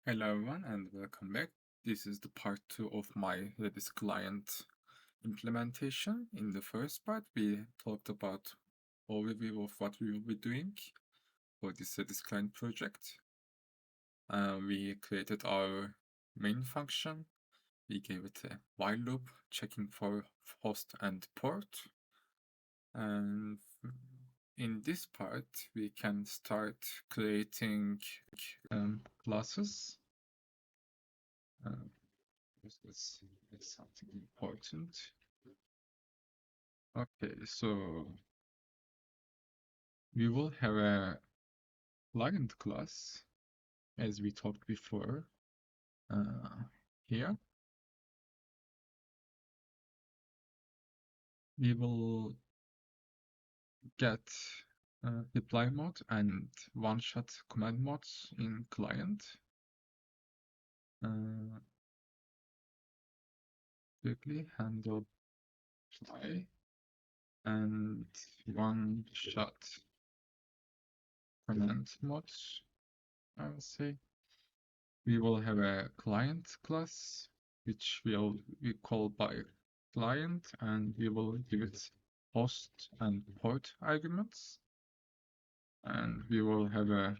Hello everyone and welcome back. This is the part 2 of my Redis client implementation. In the first part, we talked about overview of what we will be doing for this Redis client project. We created our main function. We gave it a while loop, checking for host and port. And in this part, we can start creating classes. Let's see something important. Okay, so we will have a client class as we talked before here. We will get reply mode and one-shot command modes in client. Quickly handle reply and one-shot command modes, I will say. We will have a client class, which we call by client, and we will give it host and port arguments. And we will have a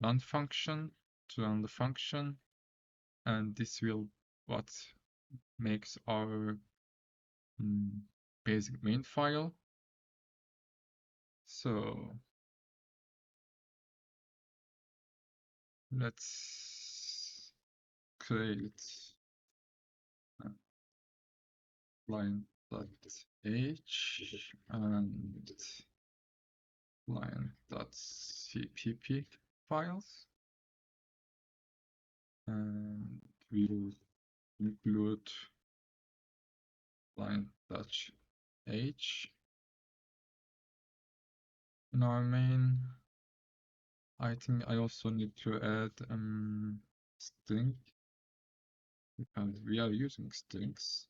run function to run the function, and this will what makes our basic main file. So let's create CLI.h and CLI.cpp files, and we will include CLI.h in our main. I think I also need to add string, because we are using strings.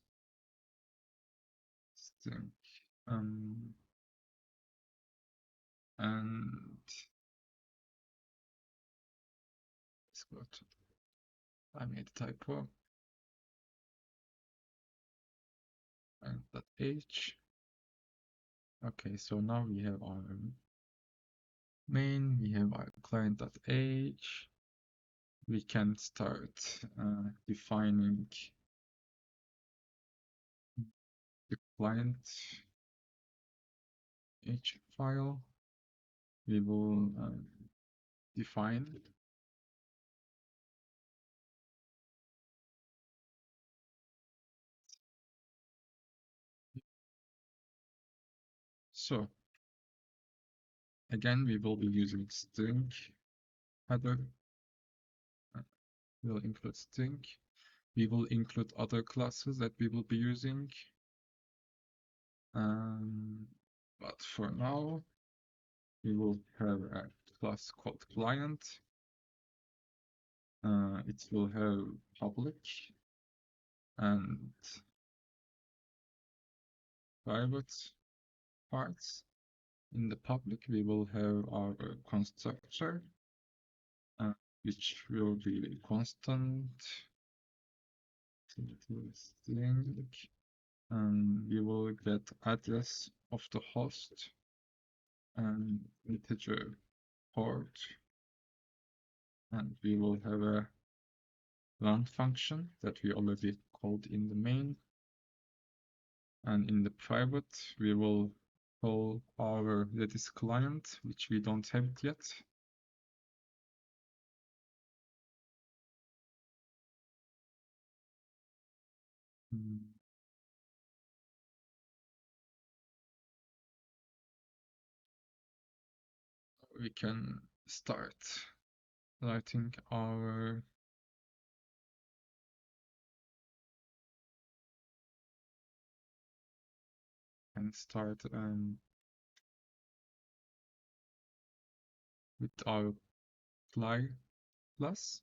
String and let's go to, I made a typo, and .h. Okay, so now we have our main, we have our client.h. We can start defining the client.h file. We will define so again we will be using string header. We will include string. We will include other classes that we will be using. But for now, we will have a class called client. It will have public and private parts. In the public, we will have our constructor, which will be constant string, and we will get address of the host and integer port, and we will have a run function that we already called in the main. And in the private, we will call our Redis client, which we don't have it yet. We can start writing our with our CLI class.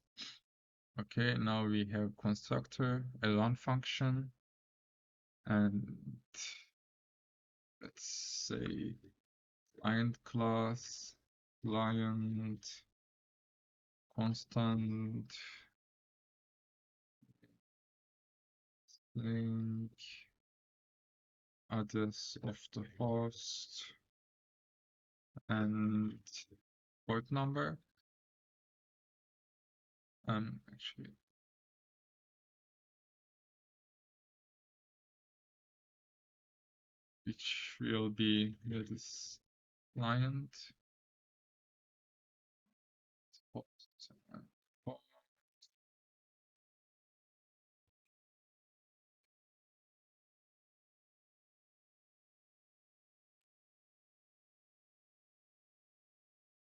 Okay, now we have constructor, a run function, and let's say client class, client, constant, link address of the host and port number. Actually, which will be Redis client.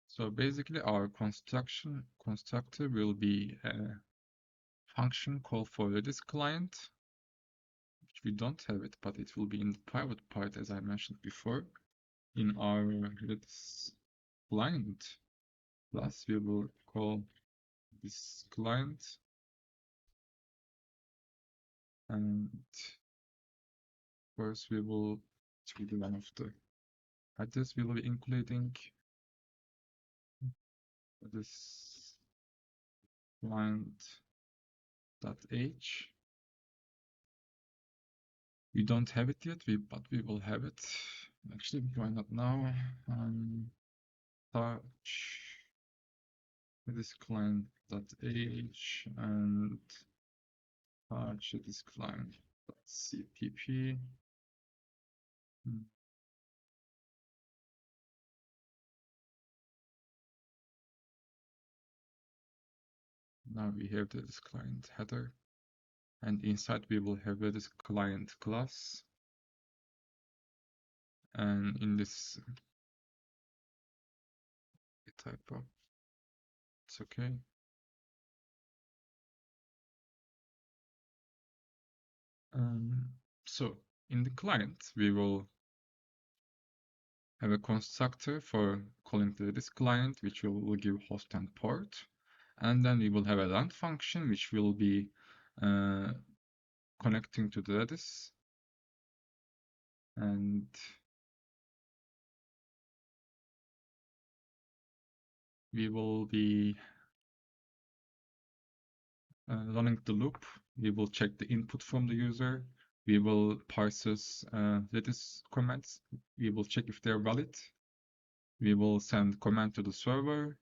So basically our constructor will be a function called for Redis client, which we don't have it, but it will be in the private part, as I mentioned before. In our Redis client class, we will call this client, and first we will choose one of the address we will be including this client.h. We don't have it yet, but we will have it. Actually, why not now? Touch this client.h and touch this client.cpp. Now we have this client header, and inside we will have this client class. And in this typo, it's okay. So in the client, we will have a constructor for calling to this client, which will give host and port. And then we will have a run function, which will be connecting to the Redis. And we will be running the loop. We will check the input from the user. We will parse Redis comments. We will check if they're valid. We will send command to the server,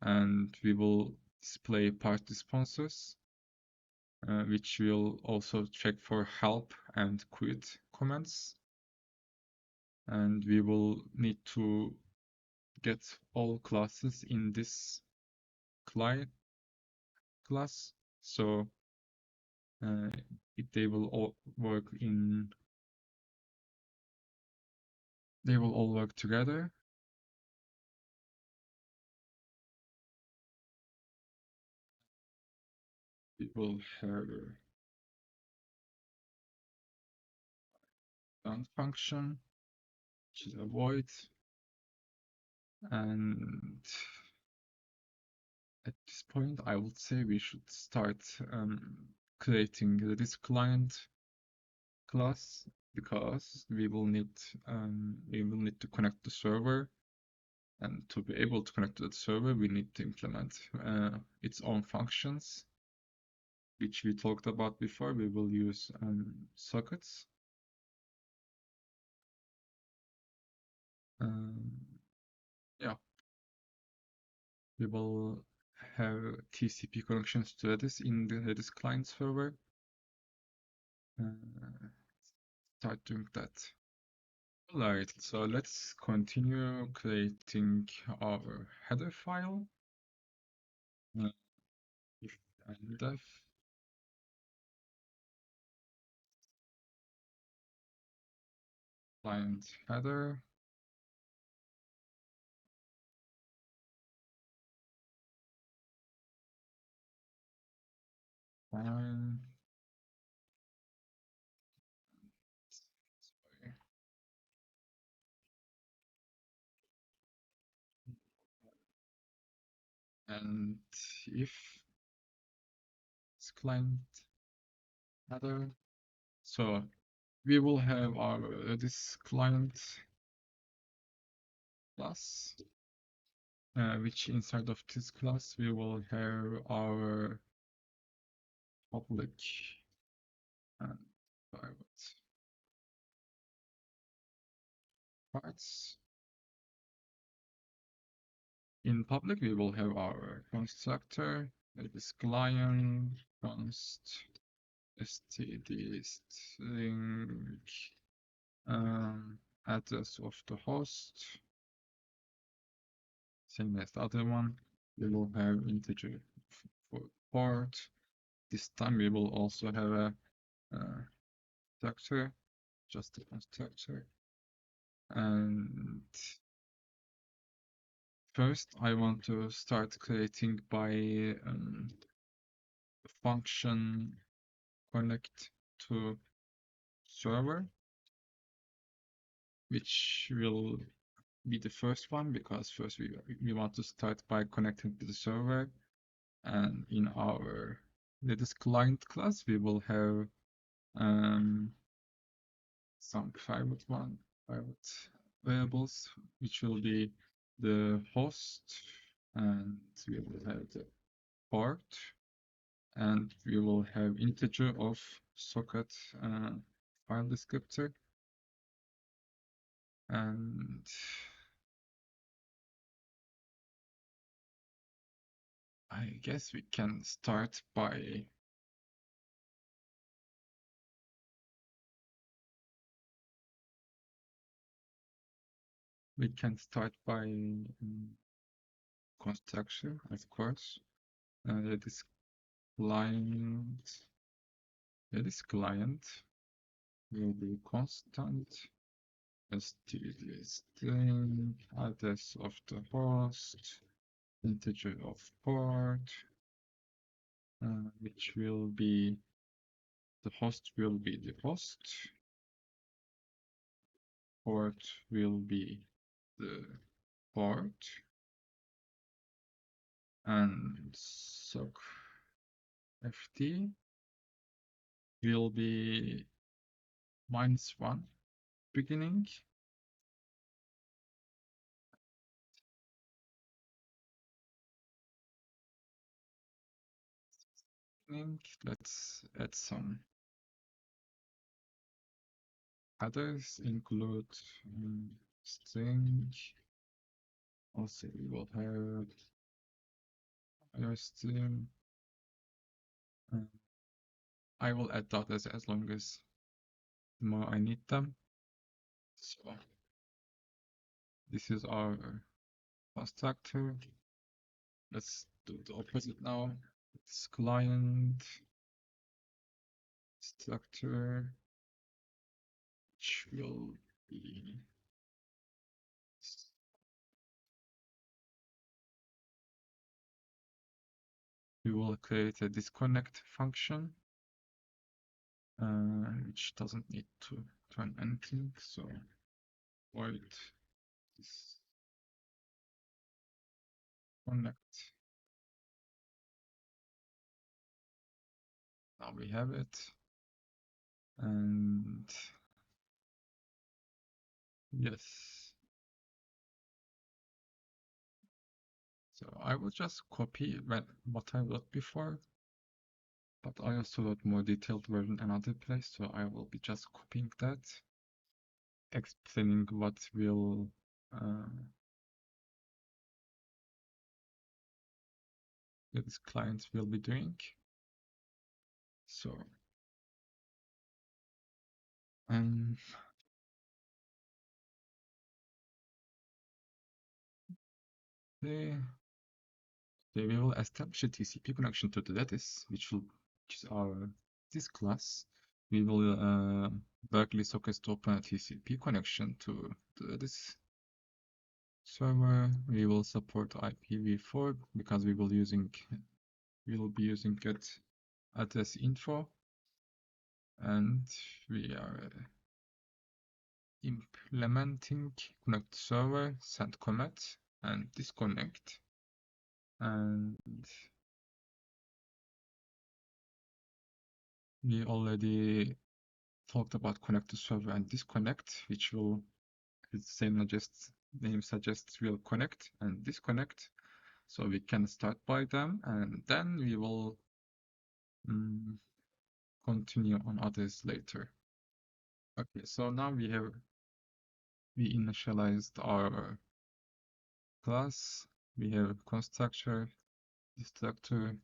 and we will display part responses, which will also check for help and quit comments. And we will need to get all classes in this client class, so they will all work together. We will have run function, which is a void, and at this point I would say we should start creating this client class, because we will need to connect the server, and to be able to connect to the server we need to implement its own functions, which we talked about before. We will use sockets. Yeah, we will have TCP connections to Redis in the Redis client server. Start doing that. Alright, so let's continue creating our header file. If and def client header, fine. And if client header, so we will have our Redis client class, which inside of this class we will have our public and private parts. In public, we will have our constructor, RedisClient, const std string, address of the host, same as the other one. We will have integer for port. This time we will also have a structure, just a constructor. And first, I want to start creating by function connect to server, which will be the first one because first we want to start by connecting to the server, and in our Redis client class we will have some private variables, which will be the host, and we will have the port, and we will have integer of socket file descriptor, and I guess we can start by construction, of course. RedisClient will be constant std string, address of the host, integer of port, which will be the host will be the host, port will be the port, and sock ft will be -1 beginning. Let's add some others, include string. Also, we will have your string. I will add others as long as the more I need them. So this is our constructor. Let's do the opposite now. It's client structure, which will be we will create a disconnect function, which doesn't need to turn anything. So void disconnect. Now we have it. And yes. So I will just copy what I wrote before, but I also wrote more detailed version another place, so I will be just copying that, explaining what will this client will be doing. So we will establish a TCP connection to the Redis, which is this class. We will Berkeley sockets to open a TCP connection to the Redis server. We will support IPv4 because we will be using get address info, and we are implementing connectToServer, send commit, and disconnect. And we already talked about connectToServer and disconnect, which will, the same name suggests, will connect and disconnect. So we can start by them, and then we will continue on others later. Okay, so now we initialized our class. We have constructor, destructor,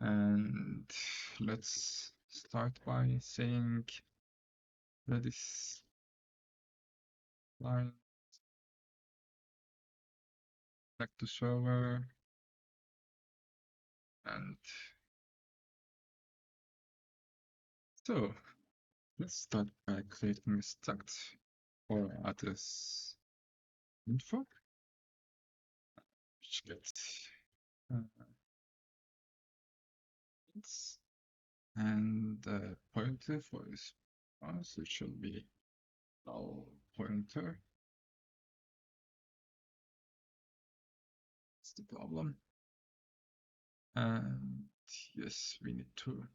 and let's start by saying Redis client connectToServer, and so let's start by creating a struct for address info, which gets its and the pointer for response, it should be null pointer. That's the problem. And yes, we need to.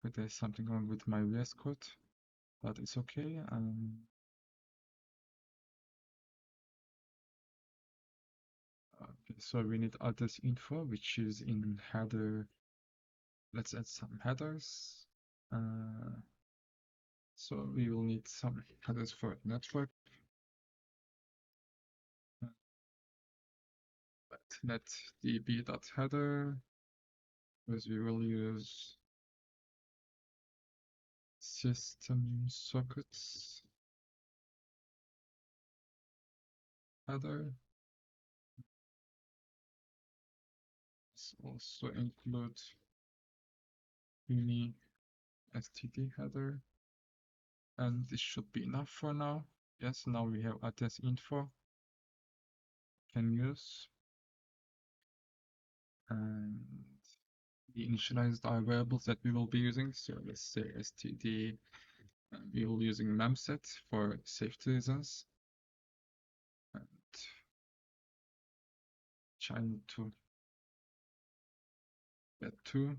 But there's something wrong with my VS Code, but it's okay. Okay, so we need address info, which is in header. Let's add some headers. So we will need some headers for network. Let db.header, because we will use system sockets header. Let's also include uni std header, and this should be enough for now. Yes, now we have address info can use, and we initialized our variables that we will be using. So let's say std. We will be using memset for safety reasons, and trying to get to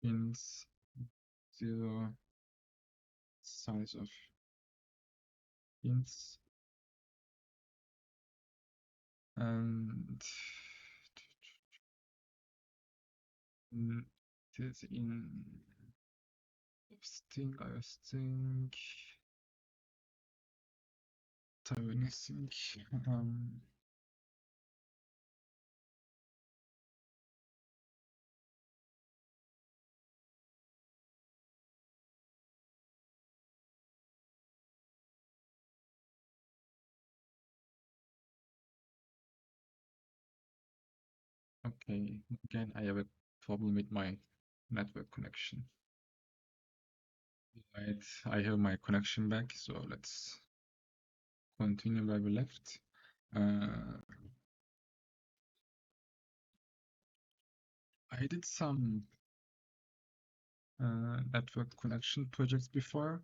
ins 0 size of ins, and it is in string, I think anything. Okay, again, I have a problem with my network connection. Right, I have my connection back, so let's continue where we left. I did some network connection projects before,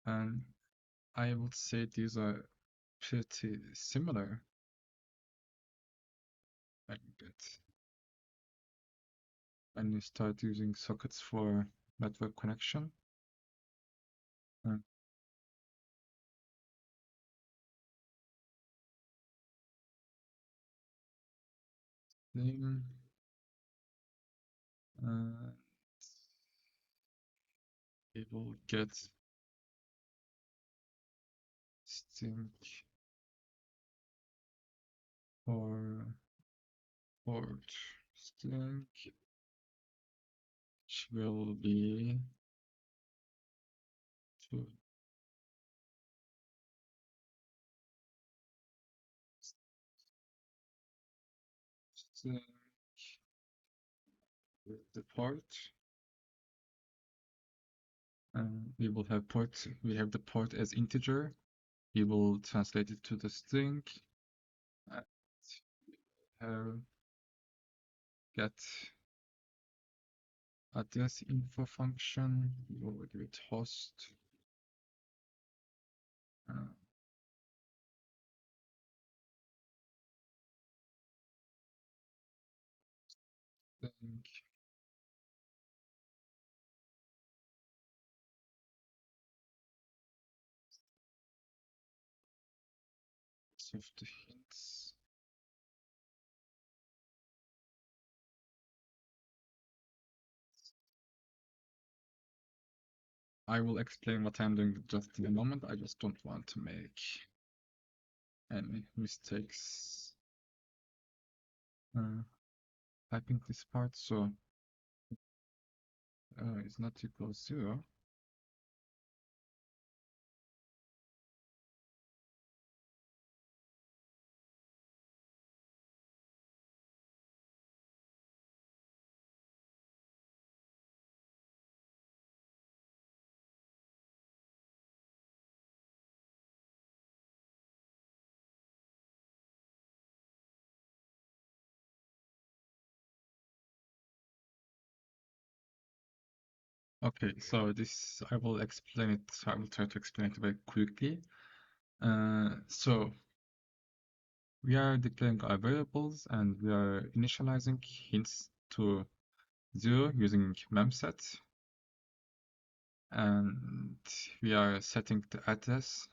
and I would say these are pretty similar. Like that. When you start using sockets for network connection. Then it will get string for port string, which will be to string with the port. And we will have port, we have the port as integer. We will translate it to the string. And have get address info function. We will give it host. of the hints. I will explain what I'm doing just in a moment. I just don't want to make any mistakes typing this part. So it's not equal 0. Okay, so this I will explain it. So I will try to explain it very quickly. So we are declaring our variables and we are initializing hints to 0 using memset. And we are setting the address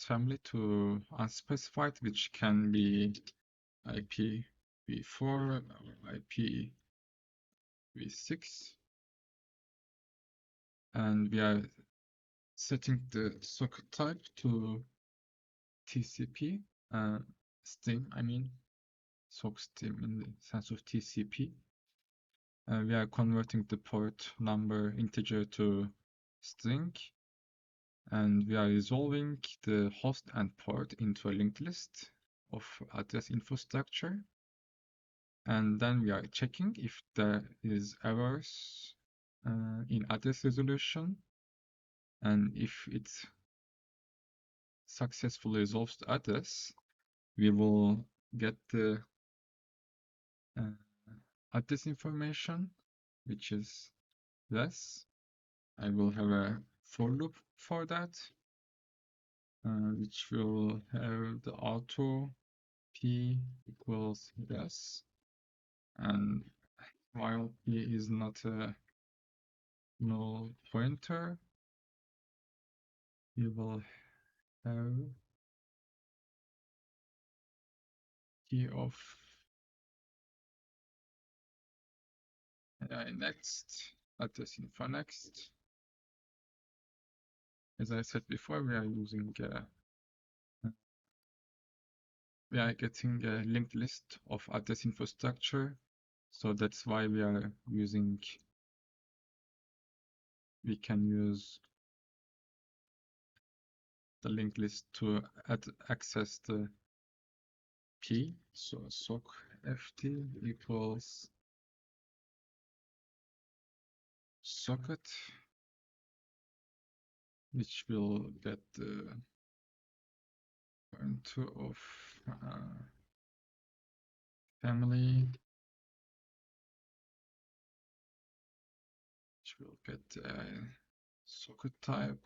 family to unspecified, which can be IPv4 or IPv6. And we are setting the socket type to TCP, stream, I mean, sock stream in the sense of TCP. We are converting the port number integer to string, and we are resolving the host and port into a linked list of address infrastructure. And then we are checking if there is errors in address resolution, and if it successfully resolves the address, we will get the address information, which is less. I will have a for loop for that, which will have the auto p equals less, and while p is not a null pointer, we will have key of next, address info next. As I said before, we are using we are getting a linked list of address infrastructure, so that's why we are using. We can use the linked list to access the P. So sock ft equals socket, which will get the pointer of family, which will get socket type.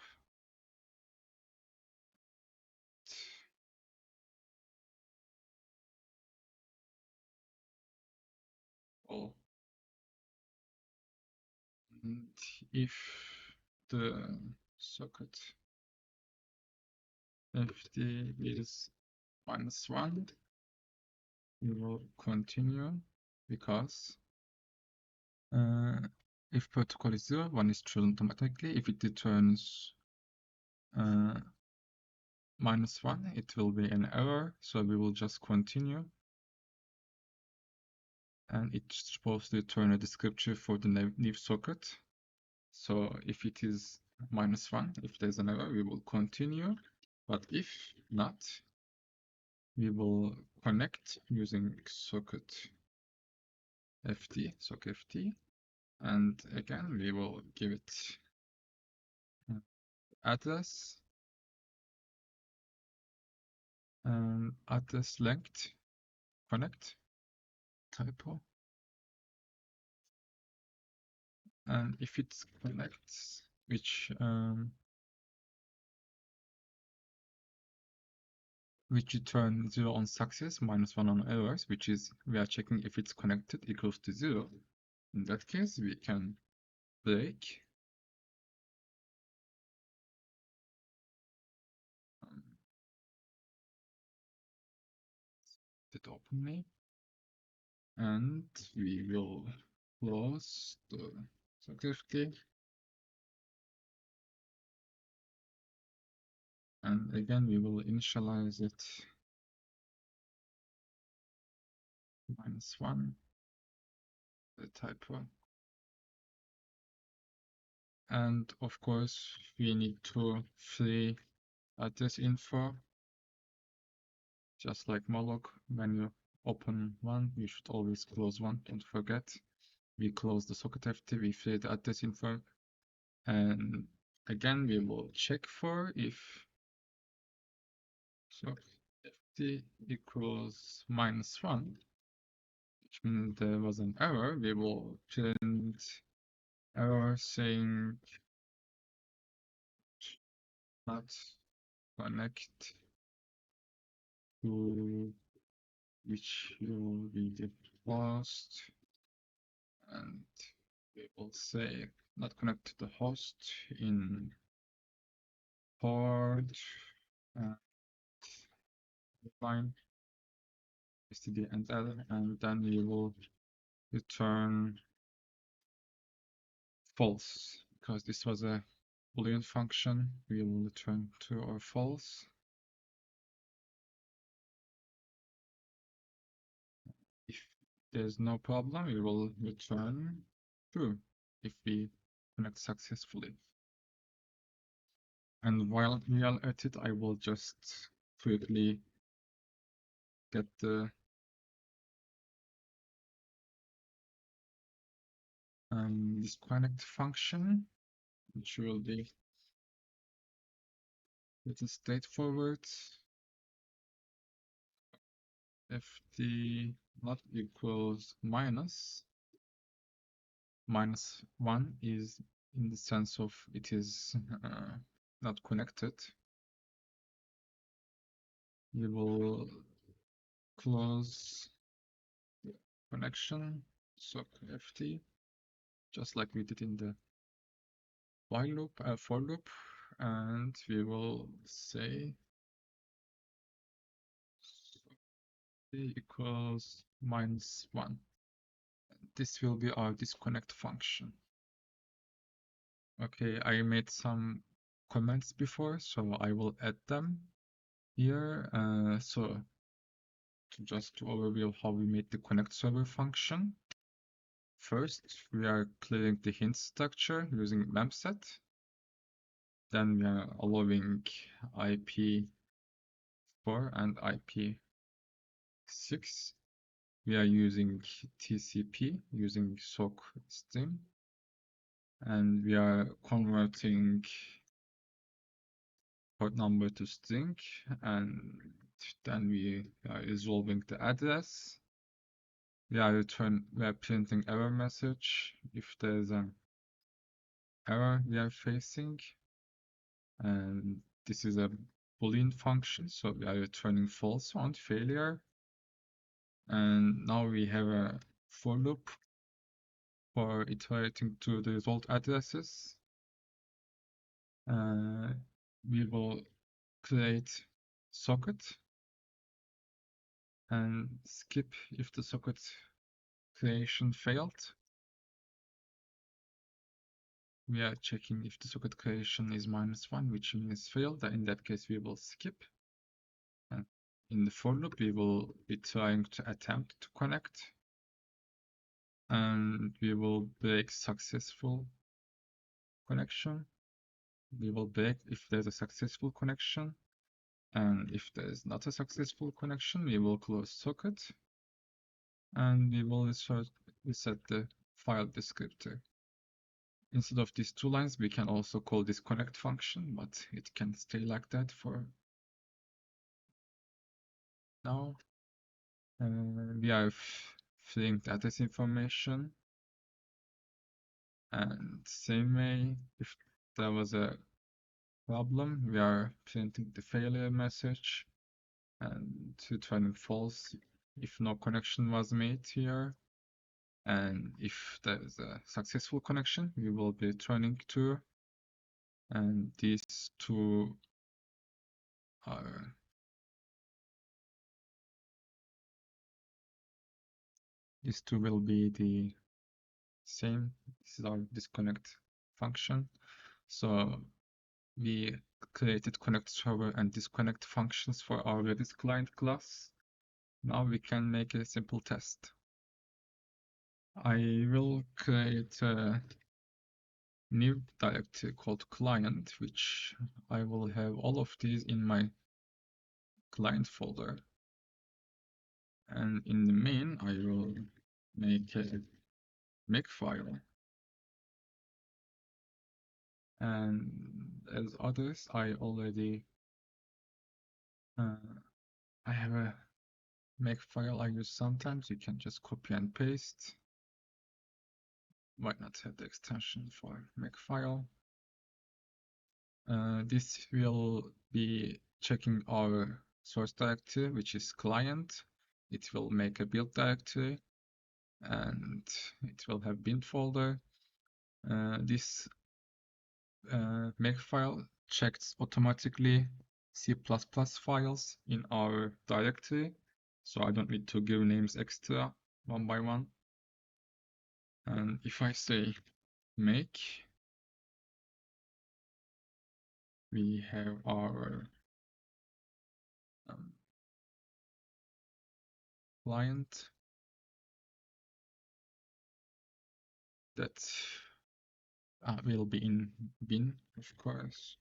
Oh. And if the socket ft is -1, we will continue, because if protocol is 0, 1 is chosen automatically. If it returns -1, it will be an error, so we will just continue. And it's supposed to return a descriptor for the new socket. So if it is -1, if there's an error, we will continue. But if not, we will connect using socket ft, and again we will give it address and address length connect typo, and if it connects, which return 0 on success, -1 on errors, which is we are checking if it's connected equals to 0. In that case, we can break it openly, and we will close the security. And again, we will initialize it -1, the typo. And of course, we need to free address info. Just like malloc, when you open one, you should always close one. Don't forget. We close the socket FT, we free the address info. And again, we will check for if socket FT equals -1, which means there was an error. We will print error saying not connect to which will be the host, and we will say not connect to the host in port line std and l, and then we will return false because this was a Boolean function. We will return true or false. If there's no problem, we will return true if we connect successfully. And while we are at it, I will just quickly get the disconnect function, which will be pretty straightforward. ft not equals -1 is in the sense of it is not connected. We will close the connection, so ft, just like we did in the while loop, for loop, and we will say equals -1. This will be our disconnect function. Okay, I made some comments before, so I will add them here. So just to overview how we made the connectToServer function. First, we are clearing the hint structure using memset. Then we are allowing IPv4 and IPv6. We are using TCP using sock stream. And we are converting port number to string, and then we are resolving the address. We are printing error message if there's an error we are facing, and this is a Boolean function, so we are returning false on failure. And now we have a for loop for iterating to the result addresses. We will create socket and skip if the socket creation failed. We are checking if the socket creation is -1, which means failed. In that case, we will skip. And in the for loop, we will be trying to attempt to connect. And we will break successful connection. We will break if there's a successful connection. And if there is not a successful connection, we will close socket. And we will reset the file descriptor. Instead of these two lines, we can also call this connect function, but it can stay like that for now. We are freeing the address information. And same way, if there was a problem, we are printing the failure message and returning false if no connection was made here. And if there is a successful connection, we will be returning true. And these two are These two will be the same. This is our disconnect function. So we created connectToServer and disconnect functions for our Redis client class. Now we can make a simple test. I will create a new directory called client, which I will have all of these in my client folder. And in the main, I will make a Makefile. And as others, I already I have a Makefile I use sometimes. You can just copy and paste. Why not have the extension for Makefile? This will be checking our source directory, which is client. It will make a build directory, and it will have bin folder. This Makefile checks automatically C++ files in our directory, so I don't need to give names extra one by one. And if I say make, we have our client that will be in bin, of course.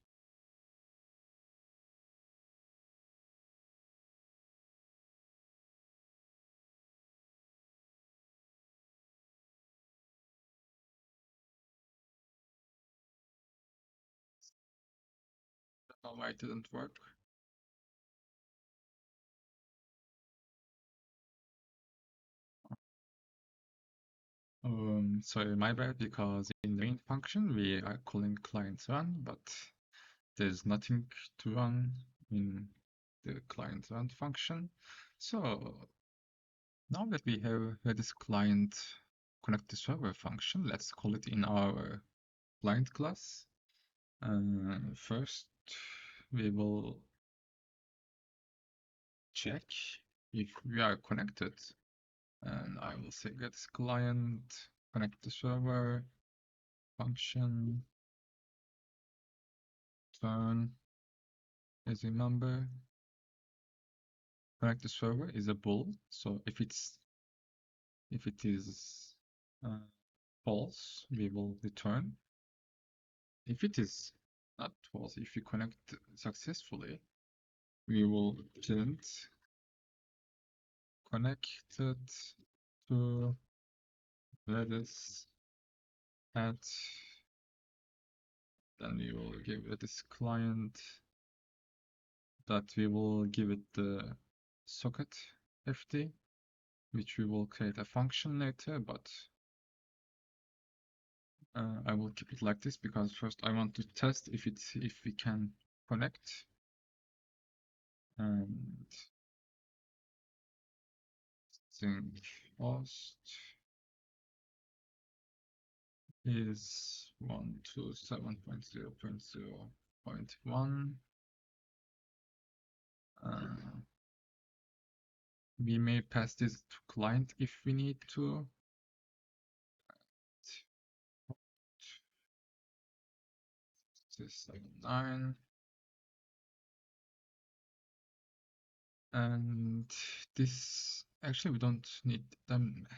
Oh, why it didn't work? Sorry, my bad, because in the main function we are calling client run, but there's nothing to run in the client run function. So now that we have Redis client connectToServer function, let's call it in our client class. First, we will check if we are connected, and I will say Redis client connectToServer function turn as a member. connectToServer is a bool, so if it is false, we will return. If it is not false, if you connect successfully, we will print connected to Redis at, then we will give Redis client that we will give it the socket fd, which we will create a function later, but I will keep it like this because first I want to test if we can connect. And sync host is 127.0.0.1. We may pass this to client if we need to. 679. And this, actually we don't need them at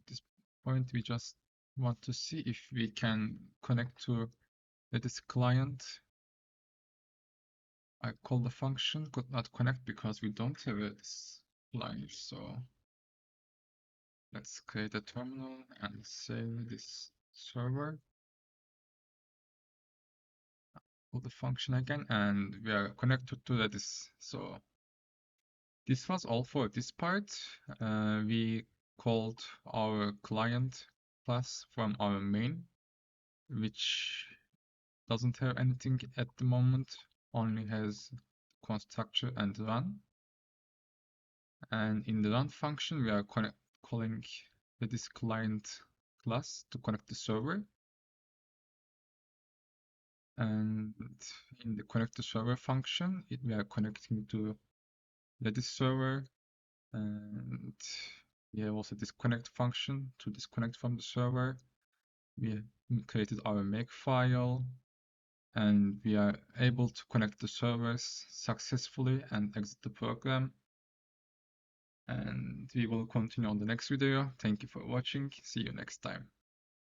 this point. We just want to see if we can connect to Redis client. I call the function could not connect because we don't have Redis client. So let's create a terminal and say this server. Call the function again, and we are connected to Redis. So this was all for this part. We called our client class from our main, which doesn't have anything at the moment, only has constructor and run. And in the run function, we are calling Redis client class to connect the server. And in the connectToServer function, we are connecting to Redis server, and We have also disconnect function to disconnect from the server. We created our Makefile, and we are able to connect the servers successfully and exit the program. And we will continue on the next video. Thank you for watching. See you next time.